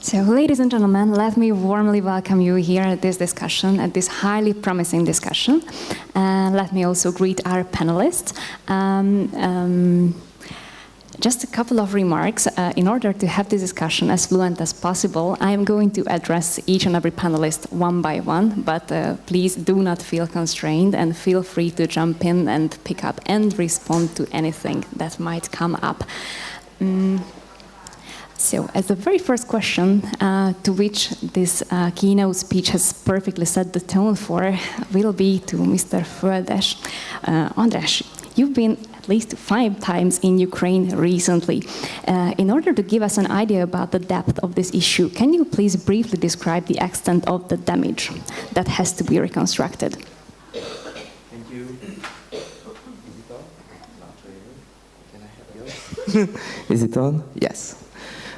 So, ladies and gentlemen, let me warmly welcome you here at this discussion, at this highly promising discussion. Let me also greet our panelists. Just a couple of remarks. In order to have this discussion as fluent as possible, I am going to address each and every panelist one by one, but please do not feel constrained and feel free to jump in and pick up and respond to anything that might come up. So, as the very first question, to which this keynote speech has perfectly set the tone for, will be to Mr. Földes. András, you've been at least 5 times in Ukraine recently. In order to give us an idea about the depth of this issue, can you please briefly describe the extent of the damage that has to be reconstructed? Thank you. Is it on? Not really. Can I have yours? Is it on? Yes.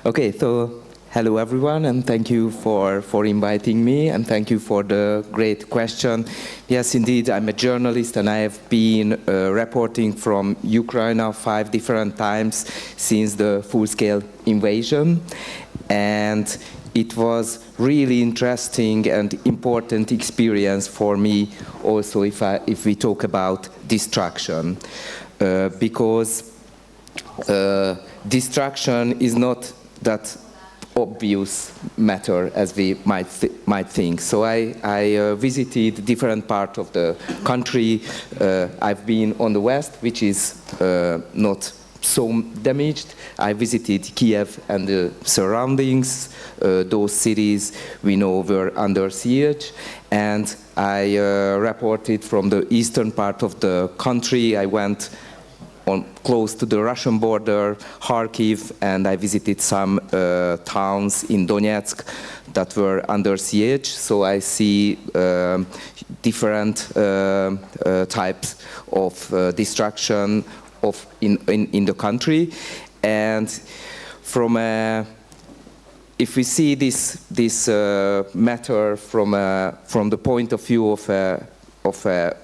Okay, so hello everyone, and thank you for inviting me, and thank you for the great question. Yes, indeed, I'm a journalist, and I have been reporting from Ukraine now 5 different times since the full-scale invasion, and it was really interesting and important experience for me also if we talk about destruction, because destruction is not that obvious matter as we might think. So I visited different parts of the country. I've been on the west, which is not so damaged. I visited Kiev and the surroundings. Those cities we know were under siege. And I reported from the eastern part of the country. I went close to the Russian border, Kharkiv, and I visited some towns in Donetsk that were under siege. So I see different types of destruction in the country. And from if we see this matter from the point of view of a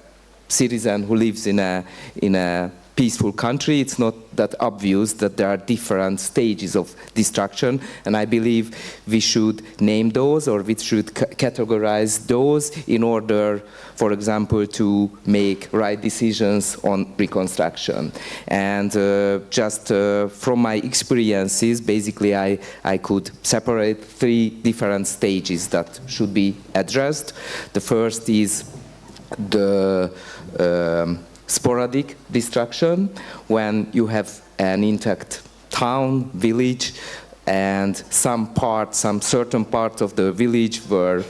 citizen who lives in a peaceful country, it's not that obvious that there are different stages of destruction, and I believe we should name those, or we should categorize those in order, for example, to make right decisions on reconstruction. And just from my experiences, basically I could separate 3 different stages that should be addressed. The first is the sporadic destruction, when you have an intact town, village, and some certain parts of the village were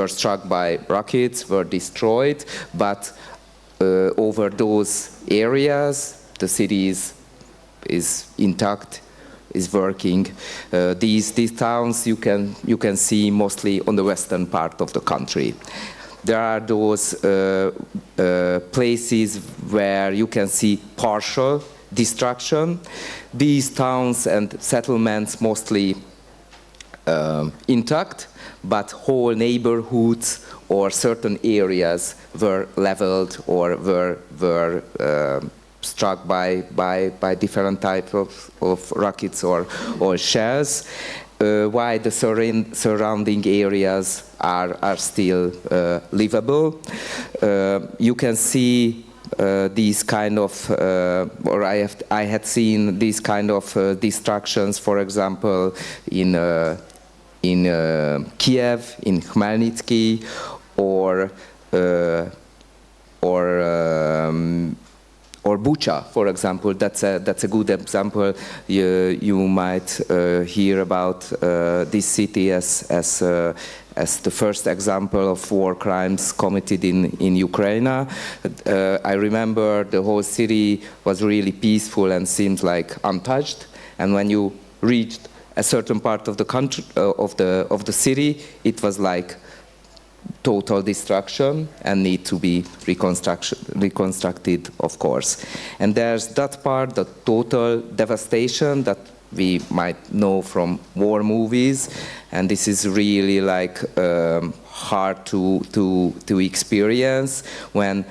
struck by rockets, were destroyed, but over those areas the city is intact, is working. These towns you can see mostly on the western part of the country. There are those places where you can see partial destruction. These towns and settlements mostly intact, but whole neighborhoods or certain areas were leveled or were struck by different types of rockets or shells. Why the surrounding areas are still livable. You can see these kind of, or I had seen these kind of destructions, for example, in Kiev, in Khmelnytsky, or Bucha, for example. That's a good example. You might hear about this city as the first example of war crimes committed in Ukraine. I remember the whole city was really peaceful and seemed like untouched. And when you reached a certain part of the country, of the city, it was like total destruction and need to be reconstructed, of course. And there's that part, the total devastation that we might know from war movies, and this is really like hard to experience when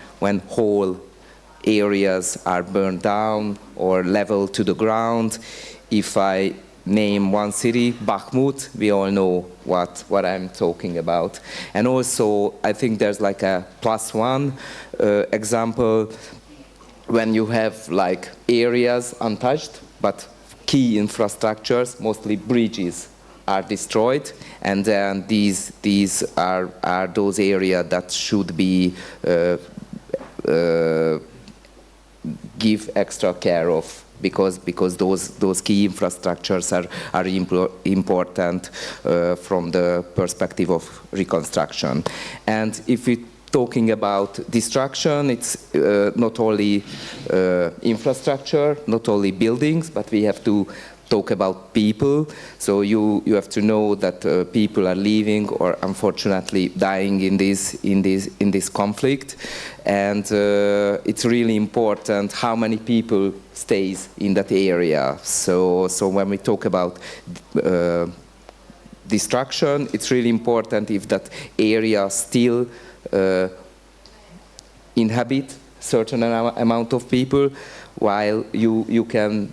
whole areas are burned down or leveled to the ground. If I name one city, Bakhmut, we all know what I'm talking about. And also, I think there's like a +1 example when you have like areas untouched, but key infrastructures, mostly bridges, are destroyed, and then these are those areas that should be give extra care of, because those key infrastructures are important from the perspective of reconstruction. And if we're talking about destruction, it's not only infrastructure, not only buildings, but we have to talk about people. So you have to know that people are leaving or unfortunately dying in this conflict, and it's really important how many people stays in that area. So when we talk about destruction, it's really important if that area still inhabit certain amount of people, while you can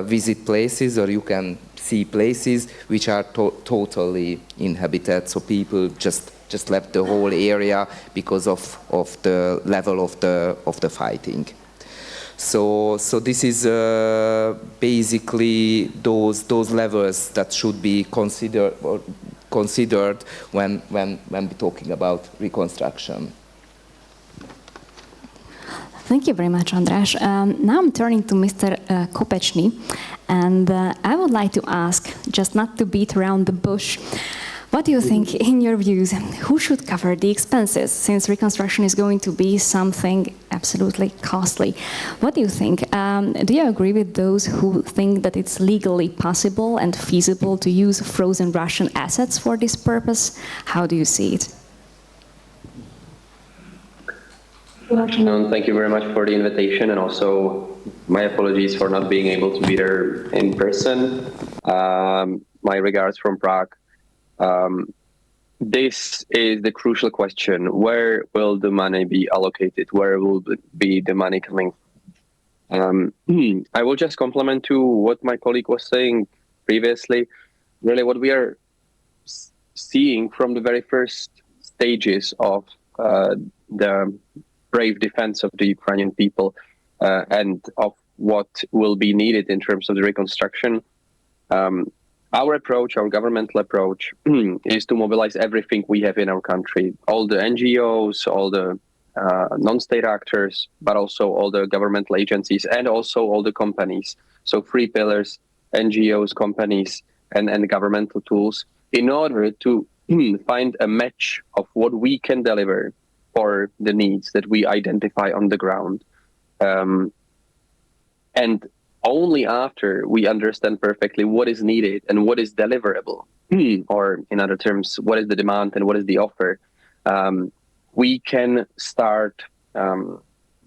visit places or you can see places which are totally inhabited. So people just left the whole area because of the level of the fighting. So this is basically those levels that should be considered when we're talking about reconstruction. Thank you very much, András. Now I'm turning to Mr. Kopečný, and I would like to ask, just not to beat around the bush, what do you think, in your views, who should cover the expenses, since reconstruction is going to be something absolutely costly? What do you think? Do you agree with those who think that it's legally possible and feasible to use frozen Russian assets for this purpose? How do you see it? Good afternoon. Thank you very much for the invitation, and also my apologies for not being able to be there in person. My regards from Prague. This is the crucial question. Where will the money be allocated? Where will be the money coming? I will just complement to what my colleague was saying previously. Really, what we are seeing from the very first stages of the brave defense of the Ukrainian people and of what will be needed in terms of the reconstruction. Our approach, our governmental approach, is to mobilize everything we have in our country, all the NGOs, all the non-state actors, but also all the governmental agencies and also all the companies. So 3 pillars, NGOs, companies, and governmental tools, in order to find a match of what we can deliver for the needs that we identify on the ground. And only after we understand perfectly what is needed and what is deliverable, or in other terms, what is the demand and what is the offer, we can start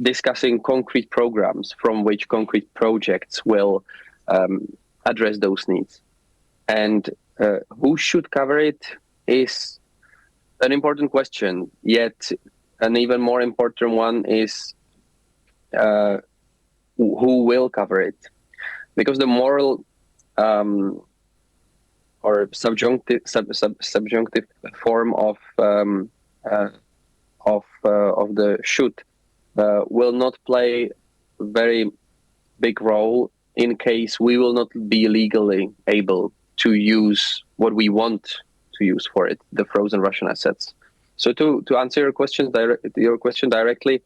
discussing concrete programs from which concrete projects will address those needs. And who should cover it is an important question, yet an even more important one is who will cover it, because the moral or subjunctive form of the should will not play a very big role in case we will not be legally able to use what we want to use for it, the frozen Russian assets. So to answer your question directly,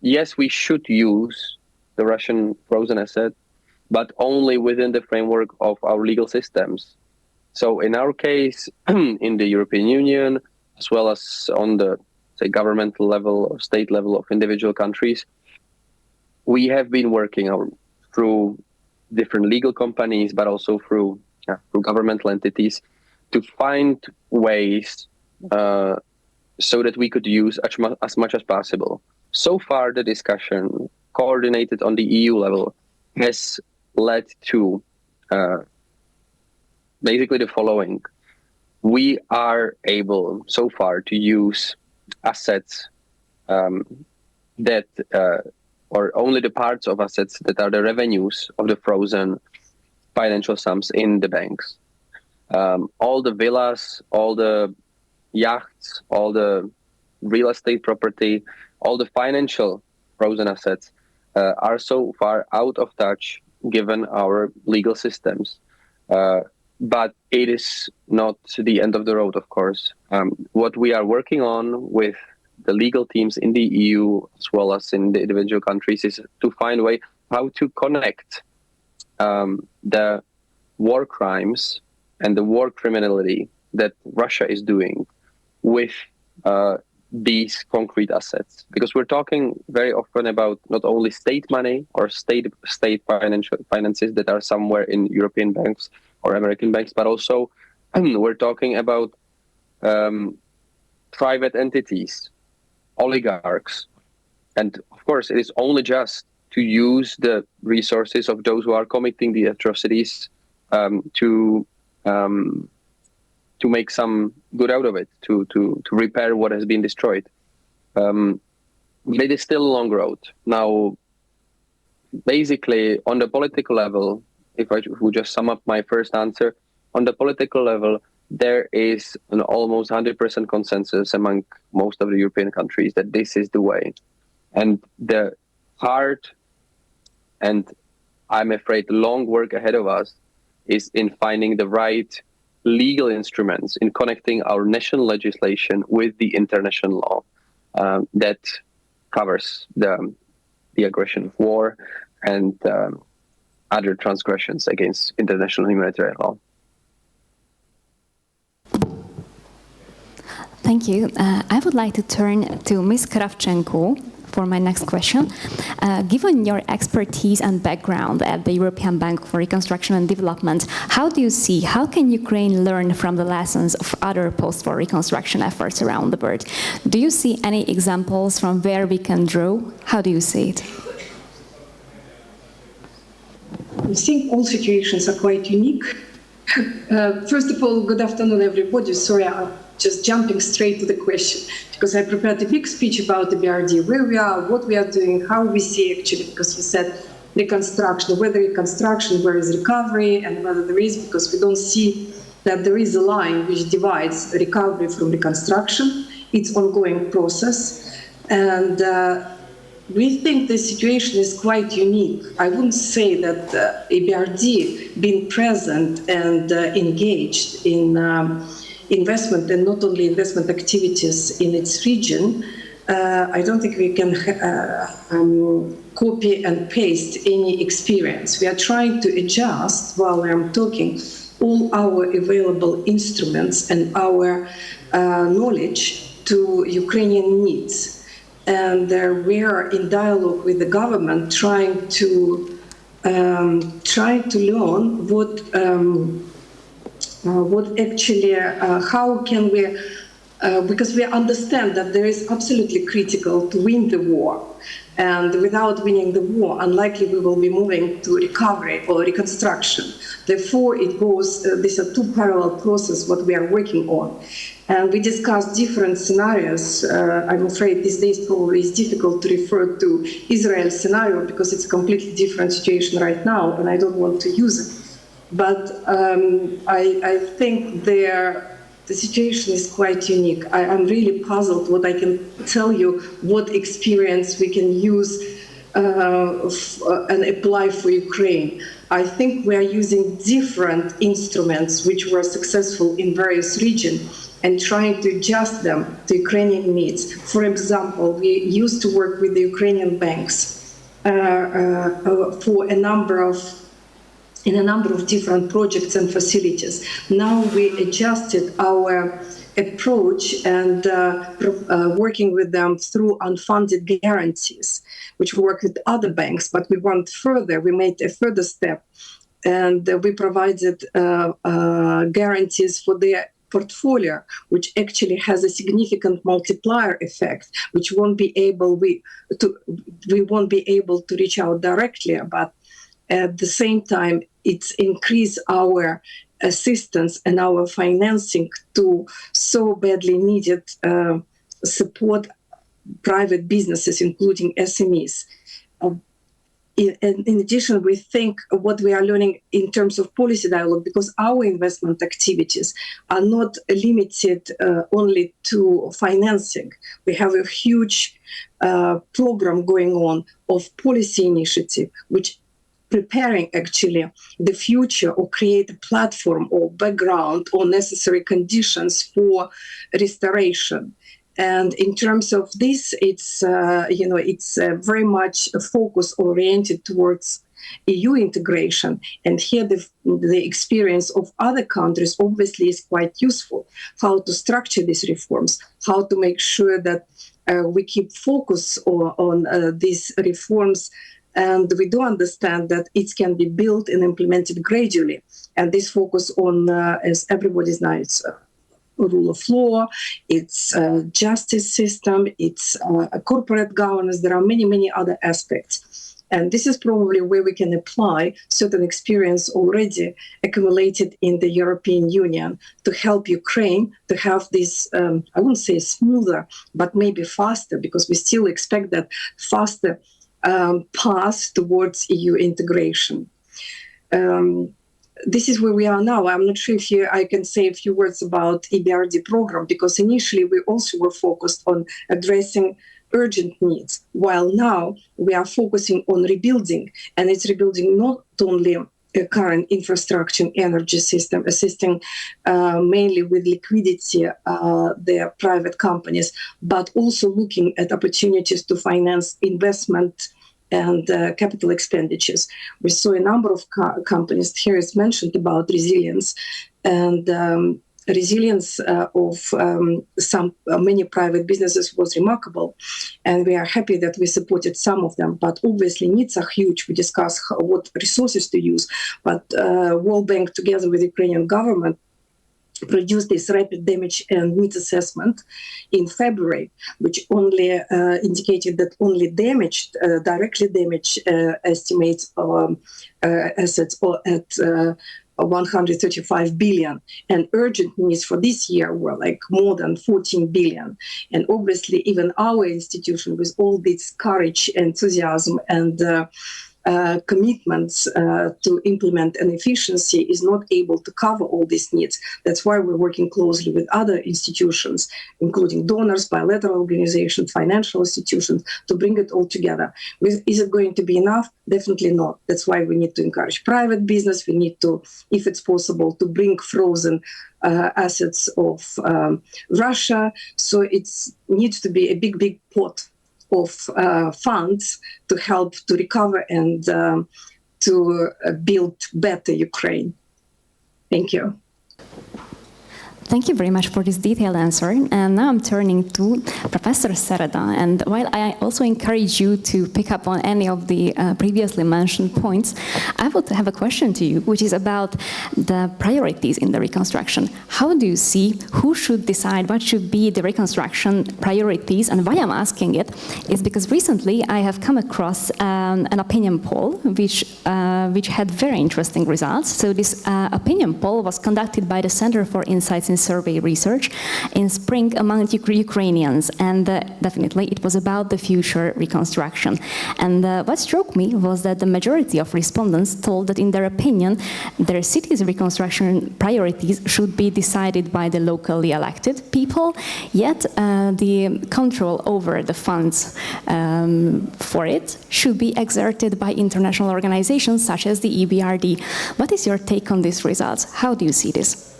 yes, we should use the Russian frozen asset, but only within the framework of our legal systems. So in our case, in the European Union, as well as on the, say, governmental level or state level of individual countries, we have been working through different legal companies, but also through governmental entities to find ways so that we could use as much as possible. So far, the discussion coordinated on the EU level has led to basically the following. We are able so far to use assets that, or only the parts of assets that are the revenues of the frozen financial sums in the banks. All the villas, all the yachts, all the real estate property, all the financial frozen assets are so far out of touch given our legal systems. But it is not the end of the road, of course. What we are working on with the legal teams in the EU as well as in the individual countries is to find a way how to connect the war crimes and the war criminality that Russia is doing with these concrete assets. Because we're talking very often about not only state money or state finances that are somewhere in European banks or American banks, but also we're talking about private entities, oligarchs. And of course, it is only just to use the resources of those who are committing the atrocities to make some good out of it, to repair what has been destroyed. But it is still a long road. Now, basically, on the political level, if I would just sum up my first answer, on the political level, there is an almost 100% consensus among most of the European countries that this is the way. And the hard and, I'm afraid, long work ahead of us is in finding the right legal instruments, in connecting our national legislation with the international law that covers the aggression of war and other transgressions against international humanitarian law. Thank you. I would like to turn to Ms. Kravchenko for my next question. Given your expertise and background at the European Bank for Reconstruction and Development, how can Ukraine learn from the lessons of other post-war reconstruction efforts around the world? Do you see any examples from where we can draw? How do you see it? I think all situations are quite unique. First of all, good afternoon, everybody. Sorry, I'm just jumping straight to the question, because I prepared a big speech about the EBRD, where we are, what we are doing, how we see actually, because you said reconstruction, whether reconstruction, where is recovery, and whether there is, because we don't see that there is a line which divides recovery from reconstruction. It's an ongoing process. And we think the situation is quite unique. I wouldn't say that EBRD being present and engaged in investment, and not only investment activities in its region, I don't think we can copy and paste any experience. We are trying to adjust, while I'm talking, all our available instruments and our knowledge to Ukrainian needs. And we are in dialogue with the government, trying to learn what actually, how can we, because we understand that there is absolutely critical to win the war. And without winning the war, unlikely we will be moving to recovery or reconstruction. Therefore, it goes, these are two parallel processes what we are working on. And we discussed different scenarios. I'm afraid these days probably it's difficult to refer to Israel scenario because it's a completely different situation right now, and I don't want to use it. But I think the situation is quite unique. I'm really puzzled what I can tell you, what experience we can use and apply for Ukraine. I think we are using different instruments which were successful in various regions and trying to adjust them to Ukrainian needs. For example, we used to work with the Ukrainian banks for a number of different projects and facilities. Now we adjusted our approach and working with them through unfunded guarantees, which we work with other banks, but we went further. We made a further step, and we provided guarantees for their portfolio, which actually has a significant multiplier effect, which we won't be able to reach out directly, but at the same time, it's increased our assistance and our financing to so badly needed support private businesses, including SMEs. in addition, we think what we are learning in terms of policy dialogue, because our investment activities are not limited only to financing. We have a huge program going on of policy initiative, which preparing actually the future or create a platform or background or necessary conditions for restoration. And in terms of this, it's it's very much a focus oriented towards EU integration. And here the experience of other countries obviously is quite useful. How to structure these reforms, how to make sure that we keep focus on these reforms. And we do understand that it can be built and implemented gradually. And this focus on, as everybody knows, rule of law, it's justice system, it's a corporate governance. There are many, many other aspects. And this is probably where we can apply certain experience already accumulated in the European Union to help Ukraine to have this, I wouldn't say smoother, but maybe faster, because we still expect that faster path towards EU integration. This is where we are now. I'm not sure if I can say a few words about EBRD program, because initially we also were focused on addressing urgent needs, while now we are focusing on rebuilding, and it's rebuilding not only a current infrastructure and energy system, assisting mainly with liquidity their private companies, but also looking at opportunities to finance investment and capital expenditures. We saw a number of companies, here is mentioned about resilience, and resilience of many private businesses was remarkable, and we are happy that we supported some of them, but obviously needs are huge. We discussed what resources to use, but World Bank together with the Ukrainian government produced this rapid damage and needs assessment in February, which only indicated that only damaged, directly damaged estimates assets at 135 billion, and urgent needs for this year were like more than 14 billion. And obviously even our institution, with all this courage, enthusiasm, and commitments to implement an efficiency, is not able to cover all these needs. That's why we're working closely with other institutions, including donors, bilateral organizations, financial institutions, to bring it all together. Is it going to be enough? Definitely not. That's why we need to encourage private business. We need to, if it's possible, to bring frozen assets of Russia. So it needs to be a big, big pot of funds to help to recover and to build better Ukraine. Thank you. Thank you very much for this detailed answer. And now I'm turning to Professor Sereda. And while I also encourage you to pick up on any of the previously mentioned points, I would have a question to you, which is about the priorities in the reconstruction. How do you see who should decide what should be the reconstruction priorities? And why I'm asking it is because recently I have come across an opinion poll which had very interesting results. So this opinion poll was conducted by the Center for Insights in Survey Research in spring among Ukrainians, and definitely it was about the future reconstruction. And what struck me was that the majority of respondents told that in their opinion their city's reconstruction priorities should be decided by the locally elected people, yet the control over the funds for it should be exerted by international organizations such as the EBRD. What is your take on these results? How do you see this?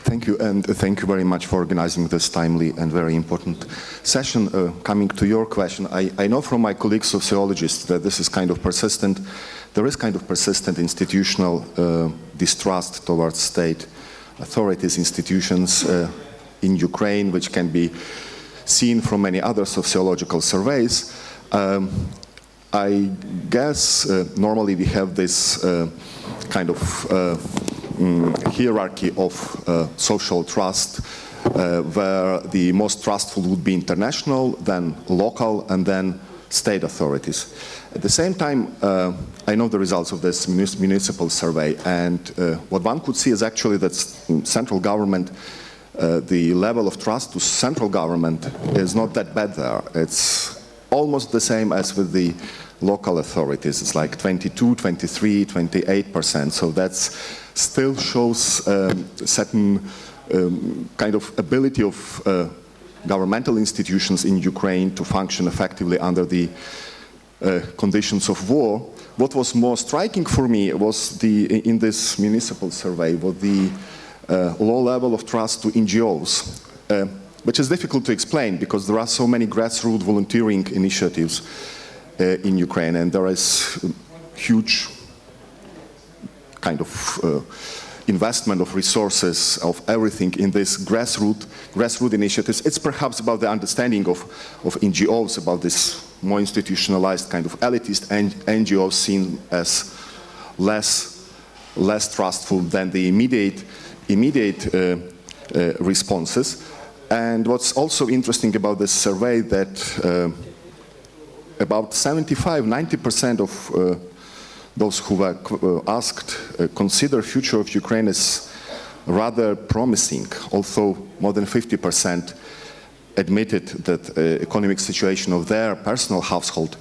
Thank you, and thank you very much for organizing this timely and very important session. Coming to your question, I know from my colleagues sociologists that this is kind of persistent. There is kind of persistent institutional distrust towards state authorities, institutions in Ukraine, which can be seen from many other sociological surveys. I guess normally we have this kind of hierarchy of social trust, where the most trustful would be international, then local, and then state authorities. At the same time, I know the results of this municipal survey, and what one could see is actually that central government, the level of trust to central government is not that bad there. It's almost the same as with the local authorities. It's like 22, 23, 28%. So that still shows certain kind of ability of governmental institutions in Ukraine to function effectively under the conditions of war. What was more striking for me was in this municipal survey was the low level of trust to NGOs, which is difficult to explain because there are so many grassroots volunteering initiatives in Ukraine, and there is huge kind of investment of resources, of everything in this grassroots initiatives. It's perhaps about the understanding of NGOs, about this more institutionalized kind of elitist NGOs seen as less trustful than the immediate responses. And what's also interesting about this survey that about 75–90% of those who were asked consider future of Ukraine as rather promising, although more than 50% admitted that economic situation of their personal household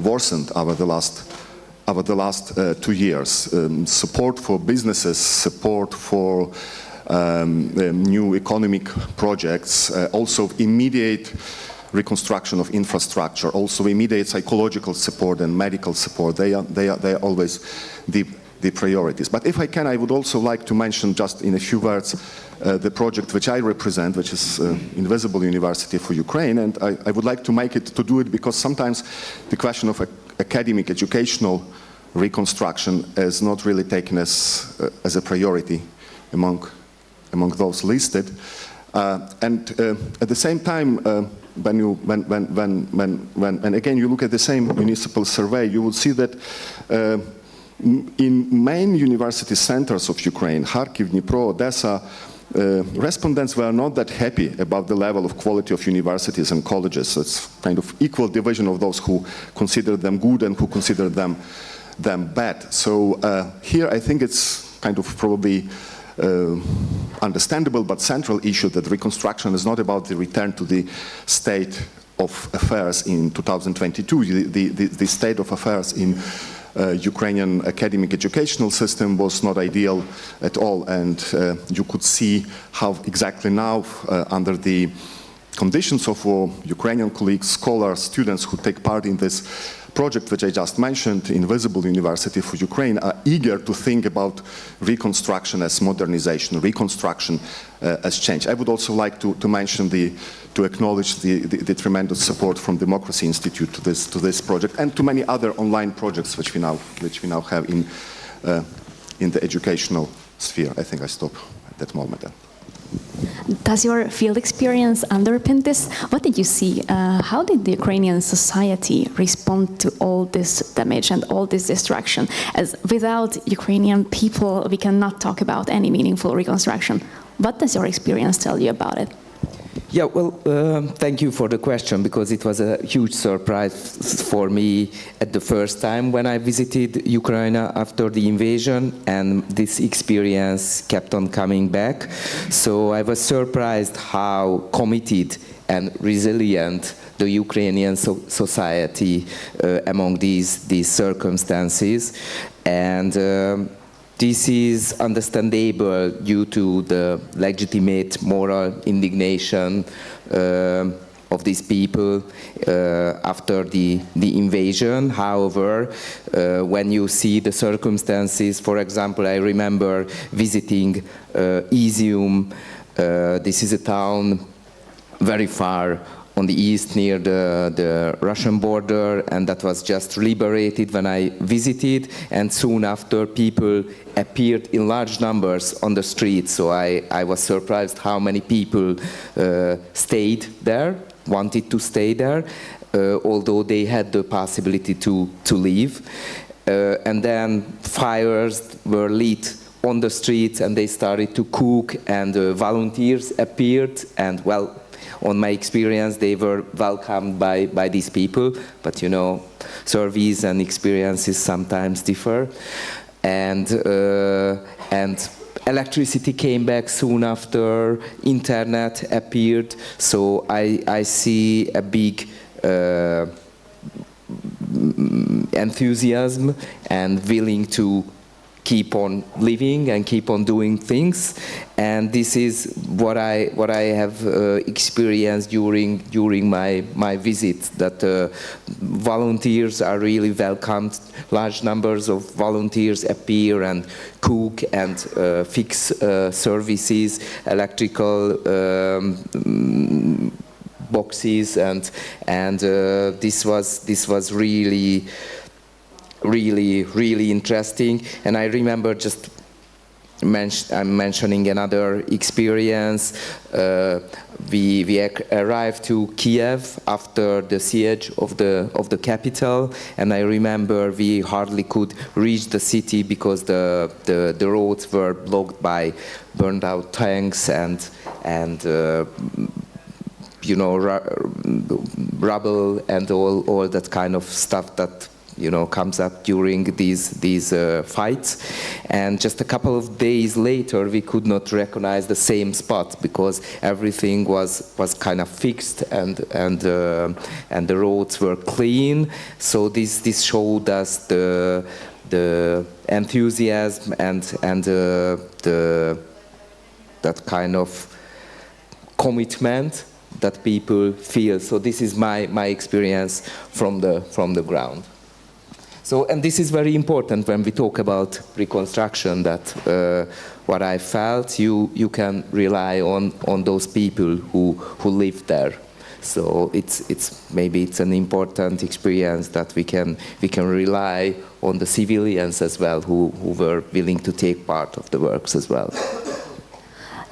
worsened over the last 2 years. Support for businesses, support for new economic projects, also immediate reconstruction of infrastructure, also immediate psychological support and medical support. They are always the priorities. But if I can, I would also like to mention just in a few words the project which I represent, which is Invisible University for Ukraine, and I would like to do it because sometimes the question of academic, educational reconstruction is not really taken as a priority among those listed. And at the same time, when again you look at the same municipal survey, you will see that in main university centers of Ukraine, Kharkiv, Dnipro, Odessa, respondents were not that happy about the level of quality of universities and colleges. It's kind of equal division of those who consider them good and who consider them bad. So here I think it's kind of probably understandable but central issue that reconstruction is not about the return to the state of affairs in 2022. The state of affairs in Ukrainian academic educational system was not ideal at all, and you could see how exactly now under the conditions of war, Ukrainian colleagues, scholars, students who take part in this project which I just mentioned, Invisible University for Ukraine, are eager to think about reconstruction as modernization, reconstruction as change. I would also like to mention to acknowledge the tremendous support from Democracy Institute to this project and to many other online projects which we now have in the educational sphere. I think I stop at that moment. Does your field experience underpin this? What did you see? How did the Ukrainian society respond to all this damage and all this destruction? As without Ukrainian people, we cannot talk about any meaningful reconstruction. What does your experience tell you about it? Yeah, well, thank you for the question, because it was a huge surprise for me at the first time when I visited Ukraine after the invasion, and this experience kept on coming back. So I was surprised how committed and resilient the Ukrainian society among these circumstances. And this is understandable due to the legitimate moral indignation of these people after the invasion. However, when you see the circumstances, for example, I remember visiting Izium. This is a town very far on the east near the Russian border, and that was just liberated when I visited, and soon after people appeared in large numbers on the streets. So I was surprised how many people stayed there, wanted to stay there, although they had the possibility to leave. And then fires were lit on the streets and they started to cook, and volunteers appeared, and well, on my experience, they were welcomed by these people, but you know, surveys and experiences sometimes differ. And electricity came back soon after, internet appeared, so I see a big enthusiasm and willing to keep on living and keep on doing things, and this is what I have experienced during my visit. That volunteers are really welcomed. Large numbers of volunteers appear and cook and fix services, electrical boxes, and this was really interesting. And I remember just I'm mentioning another experience. We arrived to Kiev after the siege of the capital, and I remember we hardly could reach the city because the roads were blocked by burned out tanks and you know, rubble and all that kind of stuff that, you know, comes up during these fights. And just a couple of days later, we could not recognize the same spot because everything was kind of fixed and the roads were clean. So this showed us the enthusiasm and that kind of commitment that people feel. So this is my experience from the ground. So, and this is very important when we talk about reconstruction, that what I felt, you can rely on those people who live there. So maybe it's an important experience that we can rely on the civilians as well who were willing to take part of the works as well.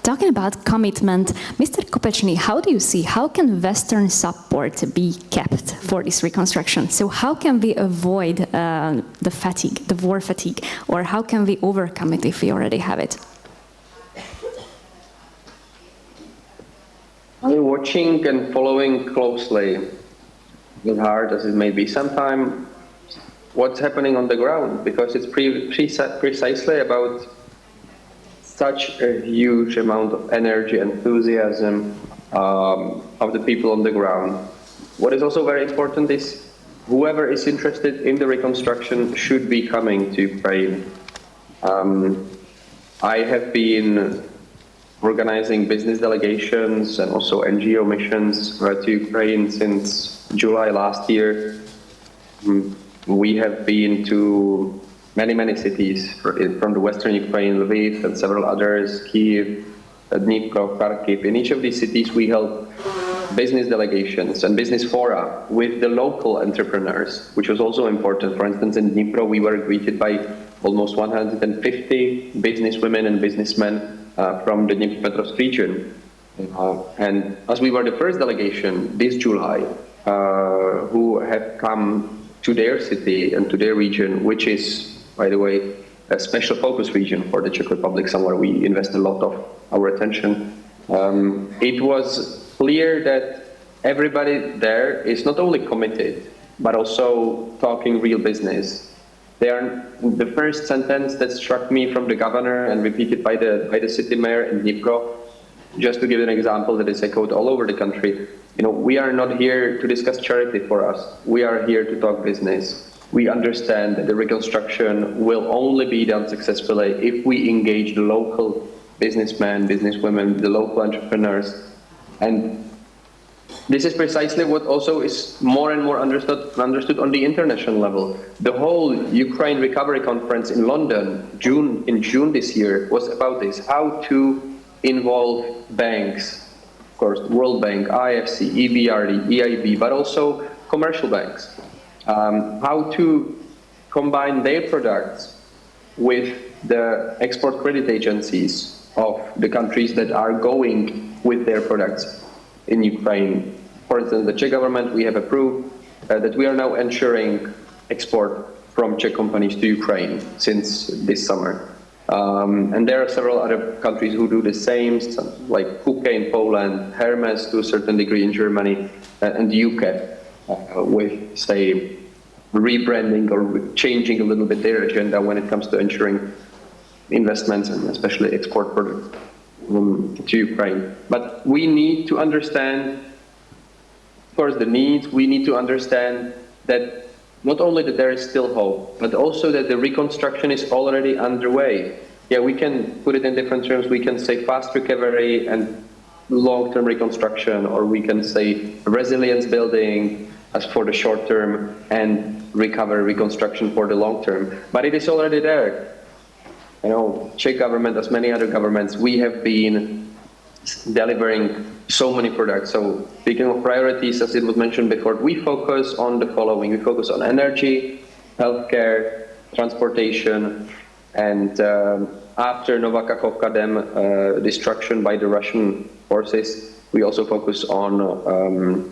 Talking about commitment, Mr. Kopečný, how do you see, how can Western support be kept for this reconstruction? So how can we avoid the fatigue, the war fatigue, or how can we overcome it if we already have it? I'm watching and following closely, as hard as it may be sometimes, what's happening on the ground, because it's precisely about such a huge amount of energy, enthusiasm of the people on the ground. What is also very important is whoever is interested in the reconstruction should be coming to Ukraine. I have been organizing business delegations and also NGO missions to Ukraine since July last year. We have been to many cities from the western Ukraine, Lviv and several others, Kyiv, Dnipro, Kharkiv. In each of these cities we held business delegations and business fora with the local entrepreneurs, which was also important. For instance, in Dnipro we were greeted by almost 150 businesswomen and businessmen from the Dnipropetrovsk region. And as we were the first delegation this July who have come to their city and to their region, which is, by the way, a special focus region for the Czech Republic, somewhere we invest a lot of our attention. It was clear that everybody there is not only committed, but also talking real business. The first sentence that struck me from the governor and repeated by the city mayor in Dnipro, just to give an example that is echoed all over the country, you know, we are not here to discuss charity for us. We are here to talk business. We understand that the reconstruction will only be done successfully if we engage the local businessmen, businesswomen, the local entrepreneurs. And this is precisely what also is more and more understood on the international level. The whole Ukraine Recovery Conference in London, in June this year, was about this, how to involve banks, of course, World Bank, IFC, EBRD, EIB, but also commercial banks. How to combine their products with the export credit agencies of the countries that are going with their products in Ukraine. For instance, the Czech government, we have approved that we are now ensuring export from Czech companies to Ukraine since this summer. And there are several other countries who do the same, like Hvg in Poland, Hermes to a certain degree in Germany, and the UK. With, say, rebranding or changing a little bit their agenda when it comes to ensuring investments and especially export products to Ukraine. But we need to understand, of course, the needs. We need to understand that not only that there is still hope, but also that the reconstruction is already underway. Yeah, we can put it in different terms. We can say fast recovery and long-term reconstruction, or we can say resilience building as for the short term and recovery, reconstruction for the long term. But it is already there. You know, Czech government, as many other governments, we have been delivering so many products. So speaking of priorities, as it was mentioned before, we focus on the following. We focus on energy, healthcare, transportation, and after Novakachovka Dam destruction by the Russian forces, we also focus on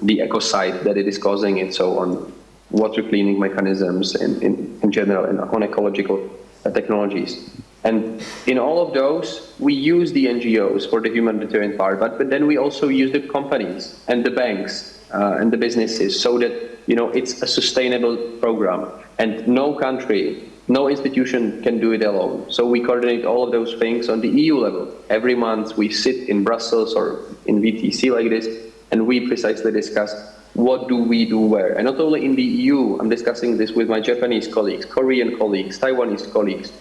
the ecocide that it is causing, and so on water cleaning mechanisms in general, and on ecological technologies. And in all of those, we use the NGOs for the humanitarian part, but then we also use the companies and the banks and the businesses, so that, you know, it's a sustainable program, and no country, no institution can do it alone. So we coordinate all of those things on the EU level. Every month we sit in Brussels or in VTC like this, and we precisely discuss what do we do where. And not only in the EU, I'm discussing this with my Japanese colleagues, Korean colleagues, Taiwanese colleagues,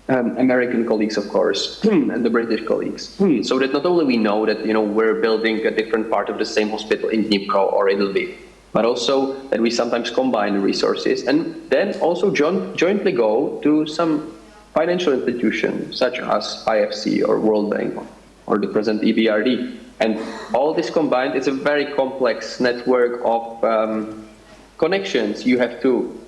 American colleagues, of course, and the British colleagues. So that not only we know that, you know, we're building a different part of the same hospital in Dnipro or in Lviv, but also that we sometimes combine the resources and then also jointly go to some financial institution such as IFC or World Bank or the present EBRD. And all this combined is a very complex network of connections you have to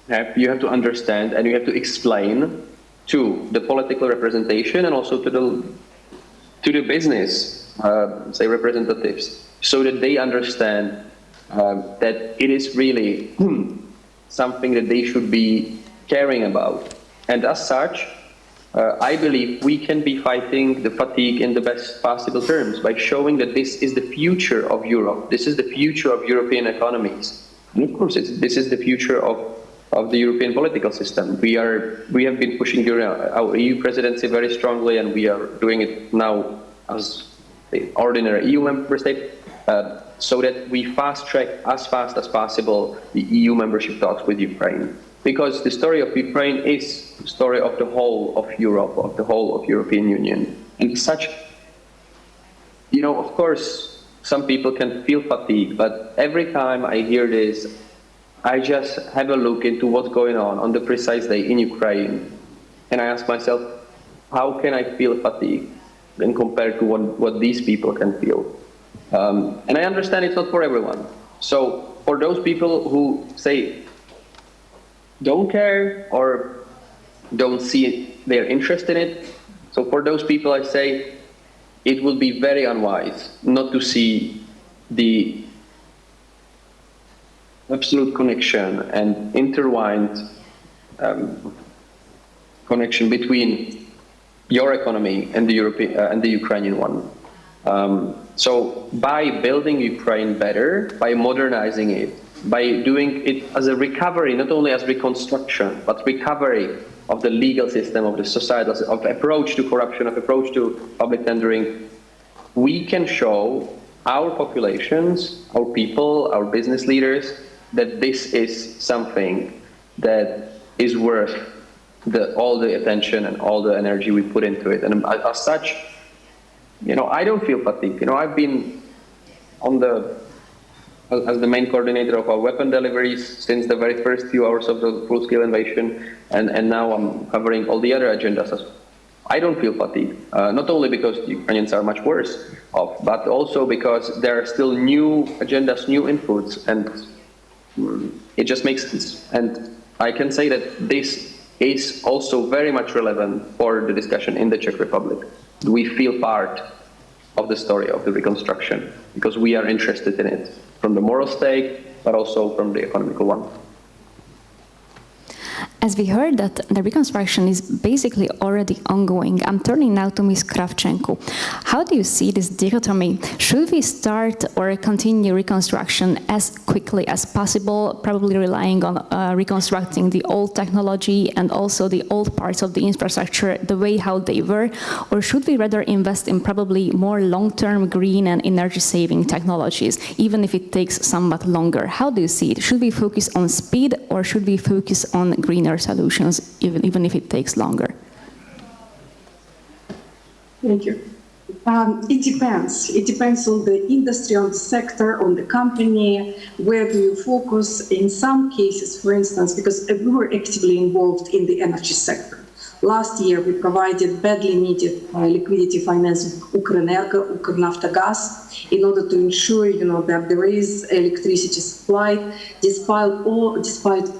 understand, and you have to explain to the political representation and also to the business, say, representatives, so that they understand that it is really something that they should be caring about. And as such, I believe we can be fighting the fatigue in the best possible terms by showing that this is the future of Europe. This is the future of European economies. And of course, this is the future of the European political system. We have been pushing our EU presidency very strongly, and we are doing it now as the ordinary EU member state, so that we fast track as fast as possible the EU membership talks with Ukraine. Because the story of Ukraine is the story of the whole of Europe, of the whole of European Union. And such, you know, of course, some people can feel fatigue, but every time I hear this, I just have a look into what's going on the precise day in Ukraine, and I ask myself, how can I feel fatigue when compared to what these people can feel? And I understand it's not for everyone. So for those people who say don't care or don't see their interest in it, so for those people I say it will be very unwise not to see the absolute connection and intertwined connection between your economy and the European and the Ukrainian one. So by building Ukraine better, by modernizing it, by doing it as a recovery, not only as reconstruction, but recovery of the legal system, of the society, of approach to corruption, of approach to public tendering, we can show our populations, our people, our business leaders, that this is something that is worth all the attention and all the energy we put into it. And as such, you know, I don't feel fatigued. You know, I've been as the main coordinator of our weapon deliveries since the very first few hours of the full-scale invasion, and now I'm covering all the other agendas. I don't feel fatigued, not only because the Ukrainians are much worse off, but also because there are still new agendas, new inputs, and it just makes sense. And I can say that this is also very much relevant for the discussion in the Czech Republic. We feel part of the story of the reconstruction because we are interested in it, from the moral stake, but also from the economical one. As we heard that the reconstruction is basically already ongoing, I'm turning now to Ms. Kravchenko. How do you see this dichotomy? Should we start or continue reconstruction as quickly as possible, probably relying on reconstructing the old technology and also the old parts of the infrastructure the way how they were? Or should we rather invest in probably more long-term green and energy-saving technologies, even if it takes somewhat longer? How do you see it? Should we focus on speed or should we focus on greener solutions, even if it takes longer? Thank you. It depends. It depends on the industry, on the sector, on the company. Where do you focus? In some cases, for instance, because we were actively involved in the energy sector. Last year, we provided badly needed liquidity financing Ukrenergo, Ukrnaftogaz, in order to ensure, that there is electricity supply. Despite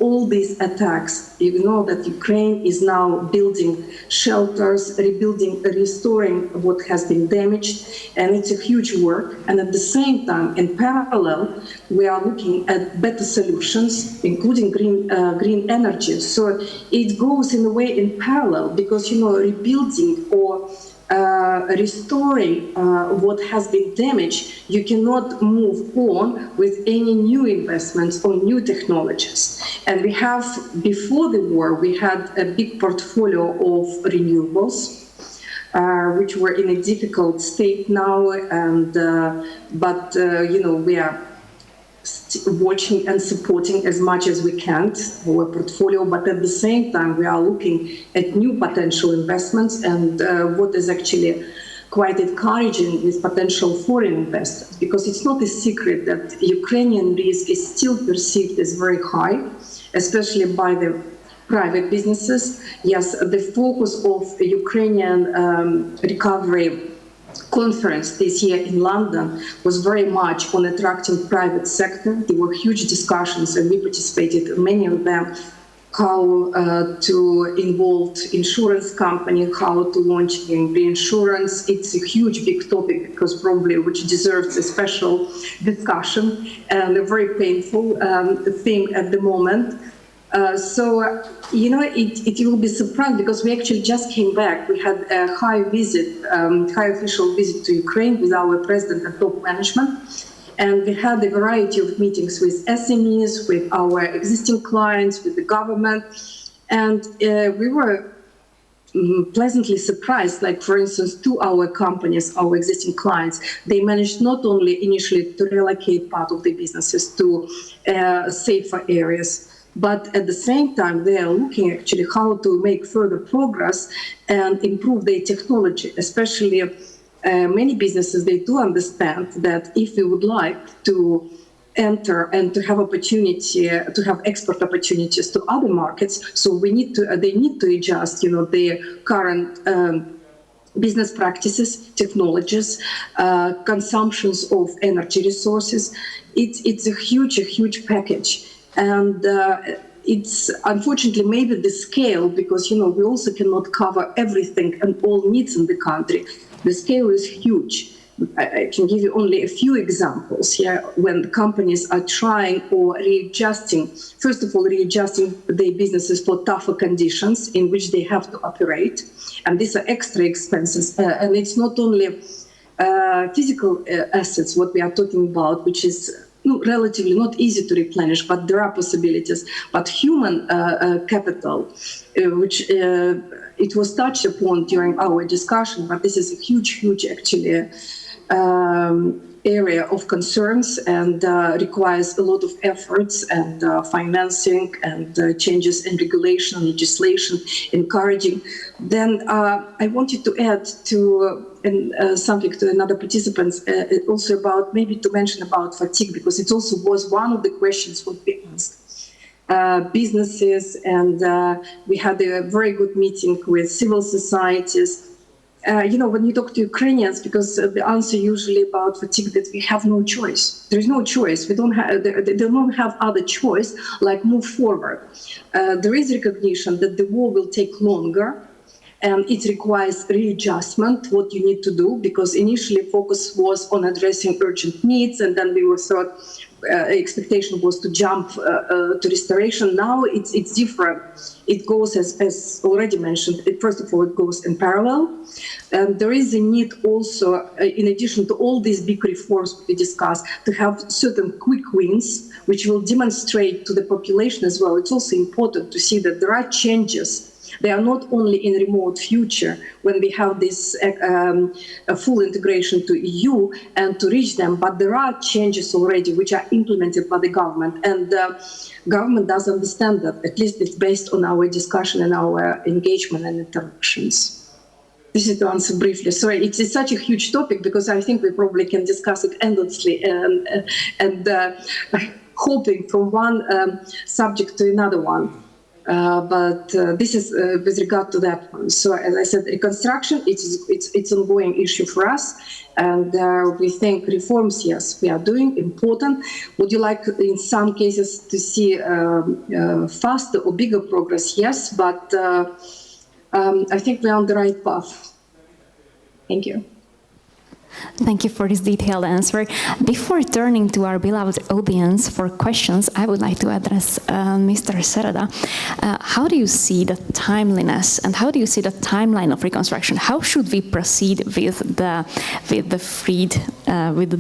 all these attacks, you know that Ukraine is now building shelters, rebuilding, restoring what has been damaged, and it's a huge work. And at the same time, in parallel, we are looking at better solutions, including green energy. So it goes in a way in parallel, because rebuilding or restoring what has been damaged, you cannot move on with any new investments or new technologies. And we have, before the war, we had a big portfolio of renewables, which were in a difficult state now, and but we are watching and supporting as much as we can our portfolio, but at the same time we are looking at new potential investments, and what is actually quite encouraging with potential foreign investors, because it's not a secret that Ukrainian risk is still perceived as very high, especially by the private businesses. Yes, the focus of Ukrainian recovery conference this year in London was very much on attracting private sector. There were huge discussions, and we participated in many of them, how to involve insurance company, how to launch in reinsurance. It's a huge, big topic, because probably which deserves a special discussion and a very painful thing at the moment. It will be surprised, because we actually just came back. We had a high official visit to Ukraine with our president and top management. And we had a variety of meetings with SMEs, with our existing clients, with the government. And we were pleasantly surprised, like, for instance, to our companies, our existing clients, they managed not only initially to relocate part of their businesses to safer areas, but at the same time, they are looking actually how to make further progress and improve their technology. Especially many businesses, they do understand that if we would like to enter and to have opportunity, to have export opportunities to other markets, so they need to adjust, their current business practices, technologies, consumptions of energy resources. It's a huge package. And it's unfortunately maybe the scale, because we also cannot cover everything and all needs in the country. The scale is huge. I can give you only a few examples here when the companies are trying or readjusting. First of all, readjusting their businesses for tougher conditions in which they have to operate, and these are extra expenses. And it's not only physical assets what we are talking about, which is relatively not easy to replenish, but there are possibilities. But human capital, which it was touched upon during our discussion, but this is a huge actually area of concerns, and requires a lot of efforts and financing and changes in regulation, legislation, encouraging. Then I wanted to add to something to another participants, also about, maybe to mention about fatigue, because it also was one of the questions what we asked businesses, and we had a very good meeting with civil societies. When you talk to Ukrainians, because the answer usually about fatigue that we have no choice. There is no choice. They don't have other choice like move forward. There is recognition that the war will take longer, and it requires readjustment, what you need to do, because initially focus was on addressing urgent needs, and then we were thought expectation was to jump to restoration. Now it's different. It goes, as already mentioned, first of all, it goes in parallel. And there is a need also, in addition to all these big reforms we discussed, to have certain quick wins, which will demonstrate to the population as well. It's also important to see that there are changes. They are not only in remote future when we have this full integration to EU and to reach them, but there are changes already which are implemented by the government, and the government does understand that. At least it's based on our discussion and our engagement and interactions. This is to answer briefly. Sorry, it's such a huge topic because I think we probably can discuss it endlessly and hopping from one subject to another one. But this is with regard to that one. So as I said, reconstruction, it's an ongoing issue for us. And we think reforms, yes, we are doing, important. Would you like, in some cases, to see faster or bigger progress? Yes, but I think we're on the right path. Thank you. Thank you for this detailed answer. Before turning to our beloved audience for questions, I would like to address Mr. Sereda. How do you see the timeliness and how do you see the timeline of reconstruction? How should we proceed with the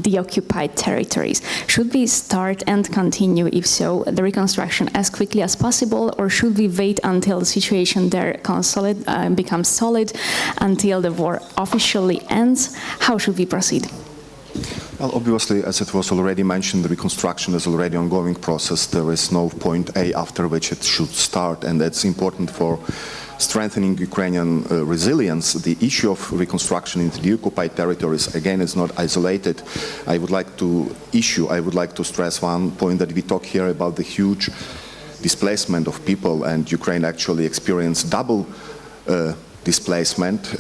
deoccupied territories? Should we start and continue, if so, the reconstruction as quickly as possible, or should we wait until the situation there becomes solid, until the war officially ends? How should we proceed? Well, obviously, as it was already mentioned, the reconstruction is already an ongoing process. There is no point A after which it should start, and that's important for strengthening Ukrainian resilience. The issue of reconstruction in the occupied territories, again, is not isolated. I would like to stress one point, that we talk here about the huge displacement of people, and Ukraine actually experienced double displacement.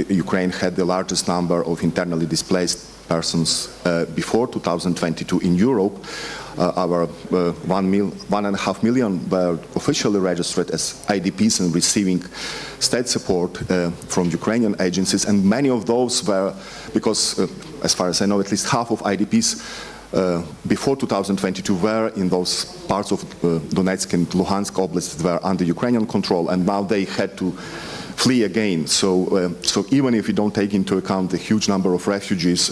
Ukraine had the largest number of internally displaced persons before 2022 in Europe. Our 1.5 million were officially registered as IDPs and receiving state support from Ukrainian agencies, and many of those were, because as far as I know, at least half of IDPs before 2022 were in those parts of Donetsk and Luhansk oblasts that were under Ukrainian control, and now they had to flee again. So even if you don't take into account the huge number of refugees,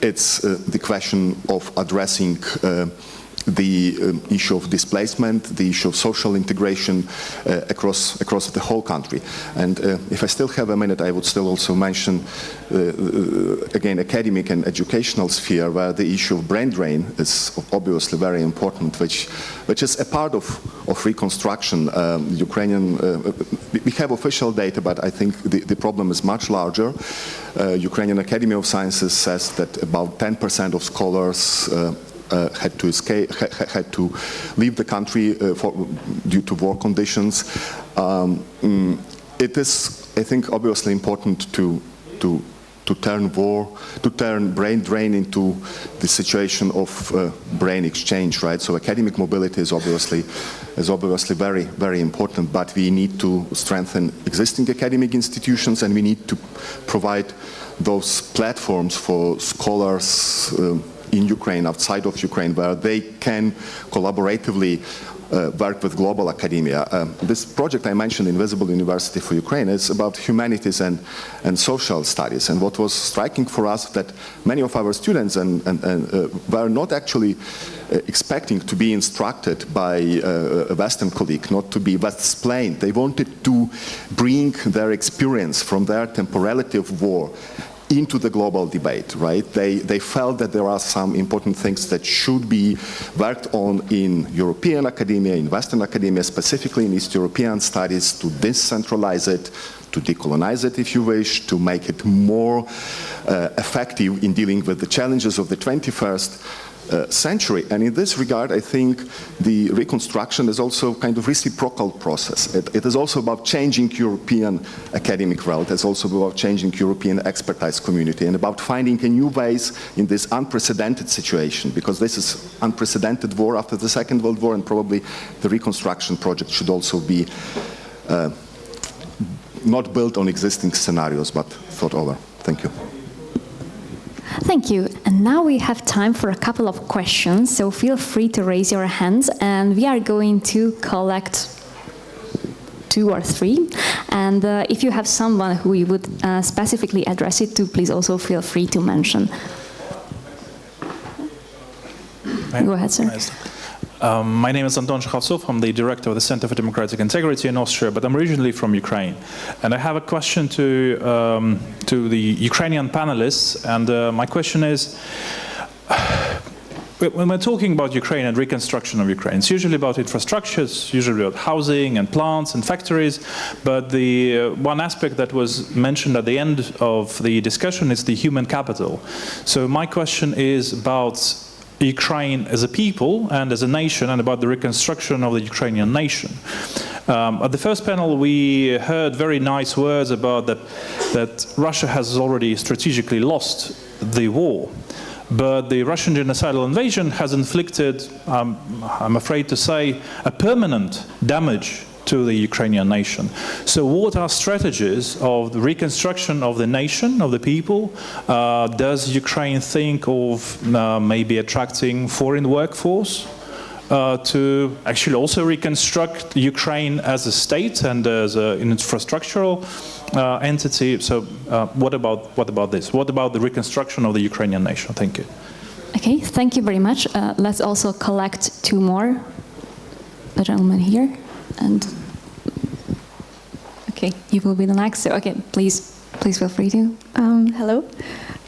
it's the question of addressing the issue of displacement, the issue of social integration across the whole country. And if I still have a minute, I would still also mention again academic and educational sphere, where the issue of brain drain is obviously very important, which is a part of reconstruction. Ukrainian, we have official data, but I think the problem is much larger. Ukrainian Academy of Sciences says that about 10% of scholars had to leave the country due to war conditions. It is, I think, obviously important to turn brain drain into the situation of brain exchange, right? So academic mobility is obviously very, very important, but we need to strengthen existing academic institutions, and we need to provide those platforms for scholars in Ukraine, outside of Ukraine, where they can collaboratively work with global academia. This project I mentioned, Invisible University for Ukraine, is about humanities and social studies. And what was striking for us, that many of our students were not actually expecting to be instructed by a Western colleague, not to be West-splained. They wanted to bring their experience from their temporality of war into the global debate, right? They felt that there are some important things that should be worked on in European academia, in Western academia, specifically in East European studies, to decentralize it, to decolonize it, if you wish, to make it more effective in dealing with the challenges of the 21st century. And in this regard, I think the reconstruction is also kind of reciprocal process. It is also about changing European academic world. It's also about changing European expertise community and about finding new ways in this unprecedented situation, because this is unprecedented war after the Second World War, and probably the reconstruction project should also be not built on existing scenarios, but thought over. Thank you. Thank you. And And now we have time for a couple of questions, so feel free to raise your hands, and we are going to collect 2 or 3. And if you have someone who you would specifically address it to, please also feel free to mention. Go ahead, sir. My name is András Földes. I'm the director of the Center for Democratic Integrity in Austria, but I'm originally from Ukraine. And I have a question to the Ukrainian panelists. And my question is, when we're talking about Ukraine and reconstruction of Ukraine, it's usually about infrastructure, it's usually about housing and plants and factories. But the one aspect that was mentioned at the end of the discussion is the human capital. So my question is about Ukraine as a people and as a nation, and about the reconstruction of the Ukrainian nation. At the first panel, we heard very nice words about that Russia has already strategically lost the war. But the Russian genocidal invasion has inflicted, I'm afraid to say, a permanent damage to the Ukrainian nation. So what are strategies of the reconstruction of the nation, of the people? Does Ukraine think of maybe attracting foreign workforce to actually also reconstruct Ukraine as a state and as an infrastructural entity? So what about this? What about the reconstruction of the Ukrainian nation? Thank you. Okay, thank you very much. Let's also collect 2 more. The gentleman here. And okay, you will be the next. So okay, please feel free to. Hello,